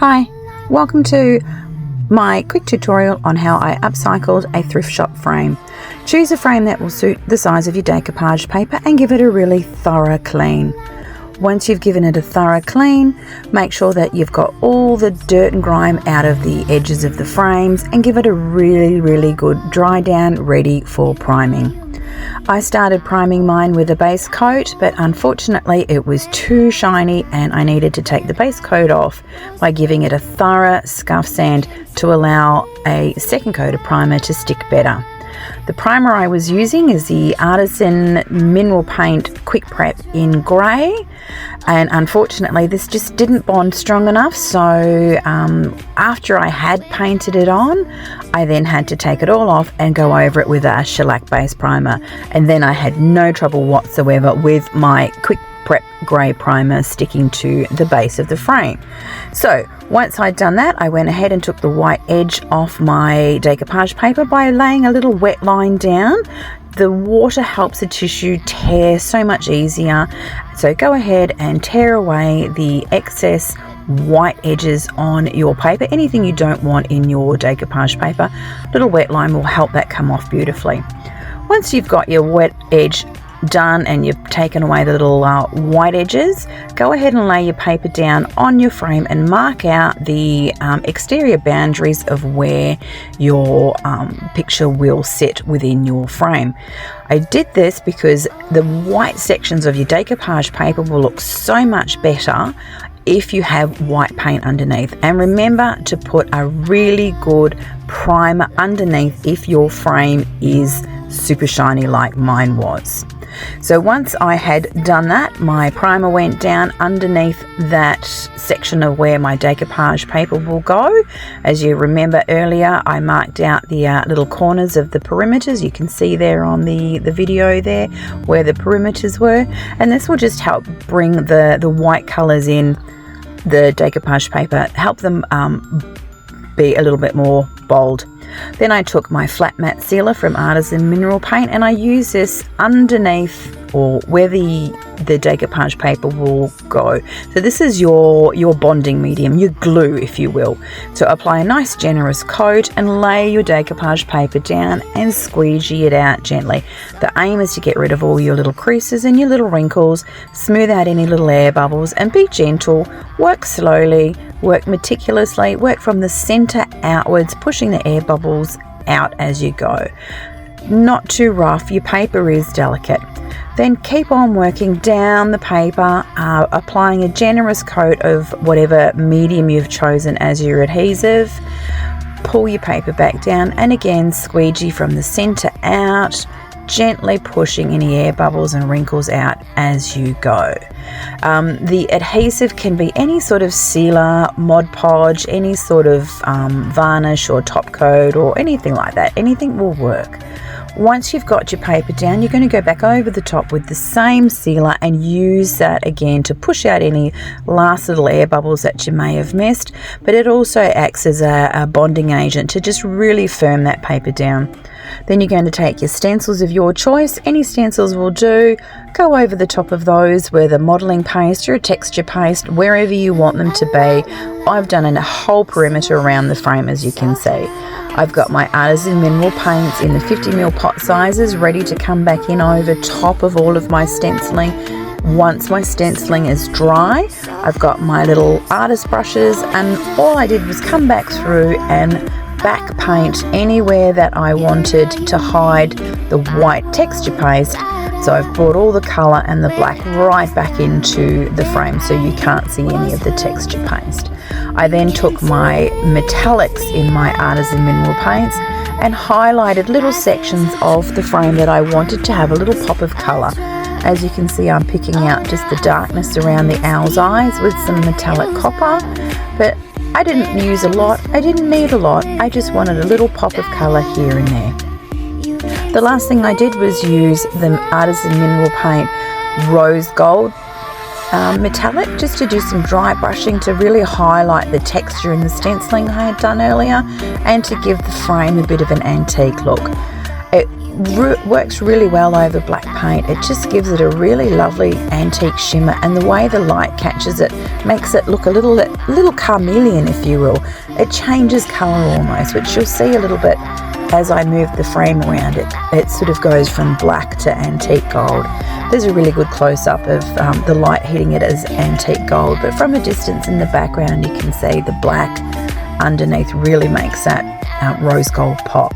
Hi, welcome to my quick tutorial on how I upcycled a thrift shop frame. Choose a frame that will suit the size of your decoupage paper and give it a really thorough clean. Once you've given it a thorough clean, make sure that you've got all the dirt and grime out of the edges of the frames and give it a really good dry down, ready for priming. I started priming mine with a base coat, but unfortunately it was too shiny and I needed to take the base coat off by giving it a thorough scuff sand to allow a second coat of primer to stick better. The primer I was using is the Artisan Mineral Paint Quick Prep in grey, and unfortunately this just didn't bond strong enough, so after I had painted it on, I then had to take it all off and go over it with a shellac base primer, and then I had no trouble whatsoever with my Quick Prep grey primer sticking to the base of the frame. So once I'd done that, I went ahead and took the white edge off my decoupage paper by laying a little wet line down. The water helps the tissue tear so much easier, so go ahead and tear away the excess white edges on your paper, anything you don't want in your decoupage paper. Little wet line will help that come off beautifully. Once you've got your wet edge done and you've taken away the little white edges, go ahead and lay your paper down on your frame and mark out the exterior boundaries of where your picture will sit within your frame. I did this because the white sections of your decoupage paper will look so much better if you have white paint underneath, and remember to put a really good primer underneath if your frame is super shiny like mine was. So once I had done that, my primer went down underneath that section of where my decoupage paper will go. As you remember earlier, I marked out the little corners of the perimeters. You can see there on the video there where the perimeters were, and this will just help bring the white colors in the decoupage paper, help them be a little bit more bold. Then I took my flat matte sealer from Artisan Mineral Paint and I use this underneath or where the decoupage paper will go. So this is your bonding medium, your glue if you will. So apply a nice generous coat and lay your decoupage paper down and squeegee it out gently. The aim is to get rid of all your little creases and your little wrinkles, smooth out any little air bubbles, and be gentle. Work slowly, work meticulously, work from the center outwards, pushing the air bubbles out as you go. Not too rough, your paper is delicate. Then keep on working down the paper, applying a generous coat of whatever medium you've chosen as your adhesive. Pull your paper back down and again squeegee from the center out, gently pushing any air bubbles and wrinkles out as you go. The adhesive can be any sort of sealer, Mod Podge, any sort of varnish or top coat or anything like that. Anything will work. Once you've got your paper down, you're going to go back over the top with the same sealer and use that again to push out any last little air bubbles that you may have missed, but it also acts as a bonding agent to just really firm that paper down. Then you're going to take your stencils of your choice. Any stencils will do. Go over the top of those with a modelling paste or a texture paste, wherever you want them to be. I've done a whole perimeter around the frame, as you can see. I've got my Artisan Mineral Paints in the 50ml pot sizes ready to come back in over top of all of my stenciling. Once my stenciling is dry, I've got my little artist brushes, and all I did was come back through and back paint anywhere that I wanted to hide the white texture paste. So I've brought all the colour and the black right back into the frame so you can't see any of the texture paste. I then took my metallics in my Artisan Mineral Paints and highlighted little sections of the frame that I wanted to have a little pop of colour. As you can see, I'm picking out just the darkness around the owl's eyes with some metallic copper, but I didn't use a lot, I didn't need a lot, I just wanted a little pop of colour here and there. The last thing I did was use the Artisan Mineral Paint Rose Gold metallic just to do some dry brushing to really highlight the texture in the stenciling I had done earlier and to give the frame a bit of an antique look. It works really well over black paint. It just gives it a really lovely antique shimmer, and the way the light catches it makes it look a little chameleon, if you will. It changes colour almost, which you'll see a little bit as I move the frame around. It sort of goes from black to antique gold. There's a really good close-up of the light hitting it as antique gold, but from a distance in the background you can see the black underneath really makes that rose gold pop.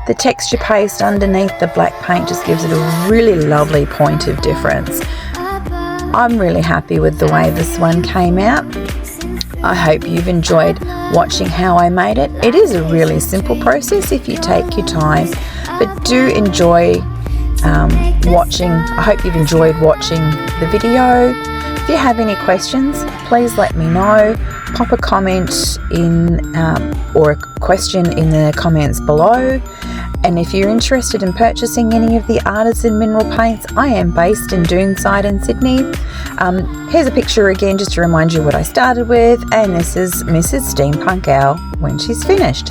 The texture paste underneath the black paint just gives it a really lovely point of difference. I'm really happy with the way this one came out. I hope you've enjoyed watching how I made it. It is a really simple process if you take your time, but do enjoy watching. I hope you've enjoyed watching the video. If you have any questions, please let me know. Pop a comment in or a question in the comments below. And if you're interested in purchasing any of the artisan mineral paints, I am based in Doonside in Sydney. Here's a picture again just to remind you what I started with, and this is Mrs. Steampunk Owl when she's finished.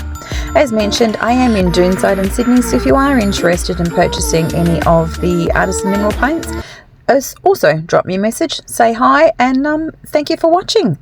As mentioned, I am in Doonside in Sydney, so if you are interested in purchasing any of the artisan mineral paints, also drop me a message, say hi, and thank you for watching.